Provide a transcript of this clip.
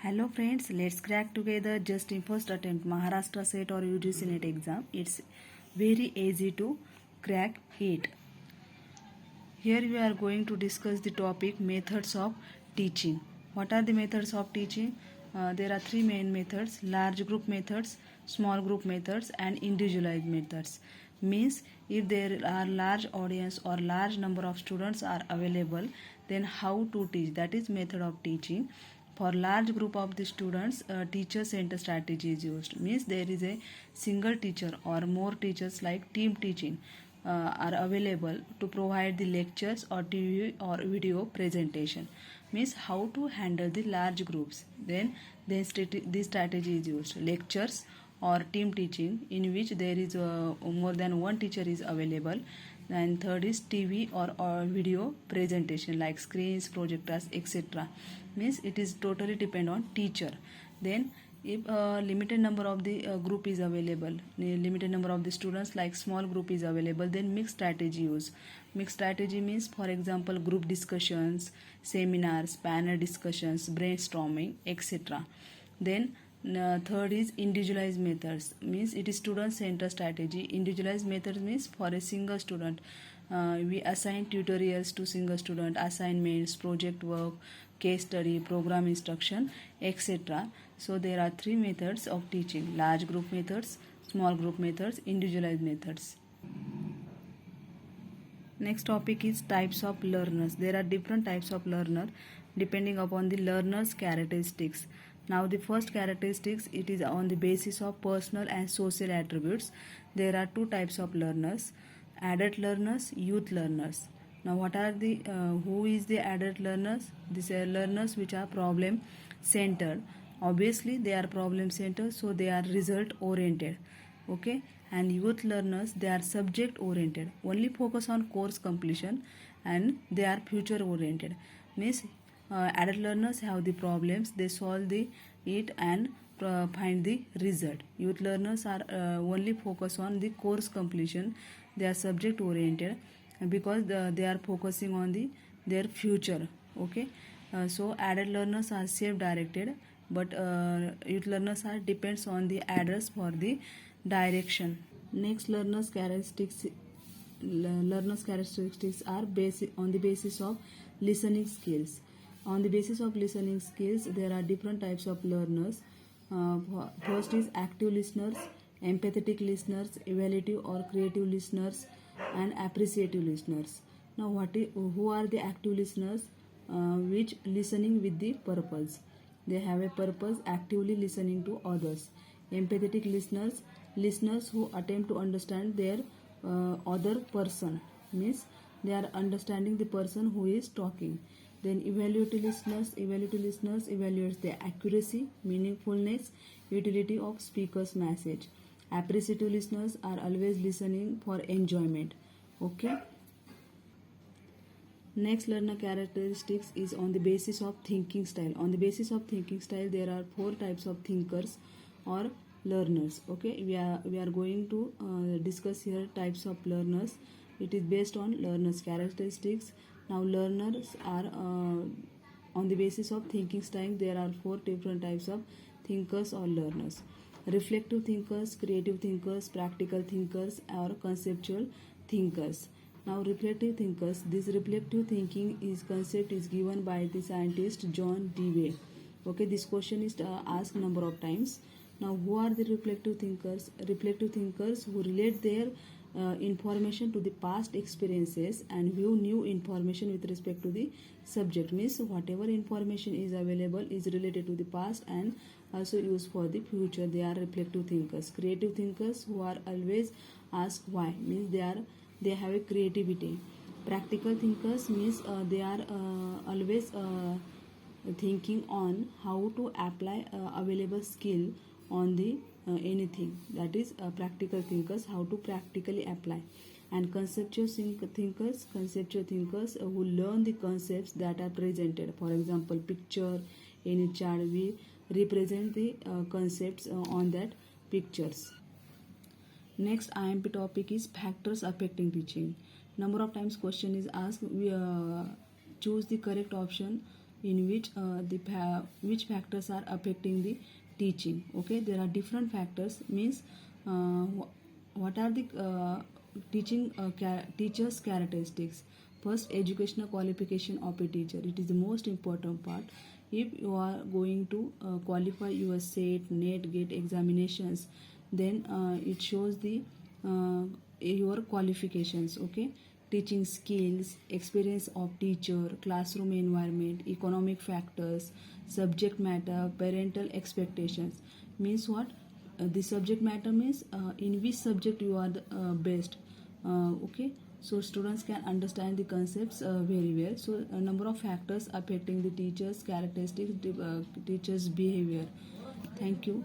Hello friends, let's crack together just in first attempt Maharashtra set or UGC NET exam. It's very easy to crack it. Here we are going to discuss the topic methods of teaching. What are the methods of teaching? There are three main methods: large group methods, small group methods, and individualized methods. Means if there are large audience or large number of students are available, then how to teach, that is method of teaching. For large group of the students, teacher center strategy is used. Means there is a single teacher or more teachers, like team teaching are available to provide the lectures or TV or video presentation. Means how to handle the large groups. Then this strategy is used: lectures or team teaching, in which there is more than one teacher is available. And third is TV or video presentation, like screens, projectors, etc. Means it is totally depend on teacher. Then if a limited number of the group is available, limited number of the students, like small group is available, then mixed strategy use. Mixed strategy means, for example, group discussions, seminars, panel discussions, brainstorming, etc. Then third is individualized methods. Means it is student center strategy. Individualized methods means for a single student, we assign tutorials to single student, assignments, project work, case study, program instruction, etc. So there are three methods of teaching: large group methods, small group methods, individualized methods. Next topic is types of learners. There are different types of learner depending upon the learner's characteristics. Now the first characteristics, it is on the basis of personal and social attributes. There are two types of learners: adult learners, youth learners. Now what are the who is the adult learners? These are learners which are problem centered. Obviously they are problem centered, so they are result oriented. Okay. And youth learners, they are subject oriented, only focus on course completion, and they are future oriented. Means adult learners have the problems, they solve it and find the result. Youth learners are only focus on the course completion, they are subject oriented, because they are focusing on their future. Okay. So adult learners are self directed, but youth learners are depends on the adults for the direction. Next, learners characteristics are on the basis of listening skills. On the basis of listening skills, there are different types of learners. First is active listeners, empathetic listeners, evaluative or creative listeners, and appreciative listeners. Now who are the active listeners? Which listening with the purpose. They have a purpose, actively listening to others. Empathetic listeners who attempt to understand their other person. Means they are understanding the person who is talking. Then evaluative listeners evaluates the accuracy, meaningfulness, utility of speaker's message. Appreciative listeners are always listening for enjoyment. Okay. Next learner characteristics is on the basis of thinking style. On the basis of thinking style, there are four types of thinkers or learners. Okay, we are going to discuss here types of learners. It is based on learners characteristics. Now learners are on the basis of thinking style, there are four different types of thinkers or learners: reflective thinkers, creative thinkers, practical thinkers, or conceptual thinkers. Now reflective thinkers, this reflective thinking is concept is given by the scientist John Dewey. Okay, this question is asked number of times. Now who are the reflective thinkers? Reflective thinkers who relate their information to the past experiences and view new information with respect to the subject. Means whatever information is available is related to the past and also used for the future. They are reflective thinkers. Creative thinkers who are always ask why. Means they have a creativity. Practical thinkers means they are always thinking on how to apply available skill on the anything. That is practical thinkers, how to practically apply. And conceptual thinkers who learn the concepts that are presented. For example, picture, any chart, we represent the concepts on that pictures. Next IMP topic is factors affecting teaching. Number of times question is asked, we choose the correct option in which which factors are affecting the teaching. Okay, there are different factors, means what are the teachers characteristics. First, educational qualification of a teacher, it is the most important part. If you are going to qualify your SET, NET, GATE examinations, then it shows the your qualifications. Okay, teaching skills, experience of teacher, classroom environment, economic factors, subject matter, parental expectations. Means what? The subject matter means in which subject you are the, best. Okay, so students can understand the concepts very well. So a number of factors affecting the teachers characteristics, teachers behavior. Thank you.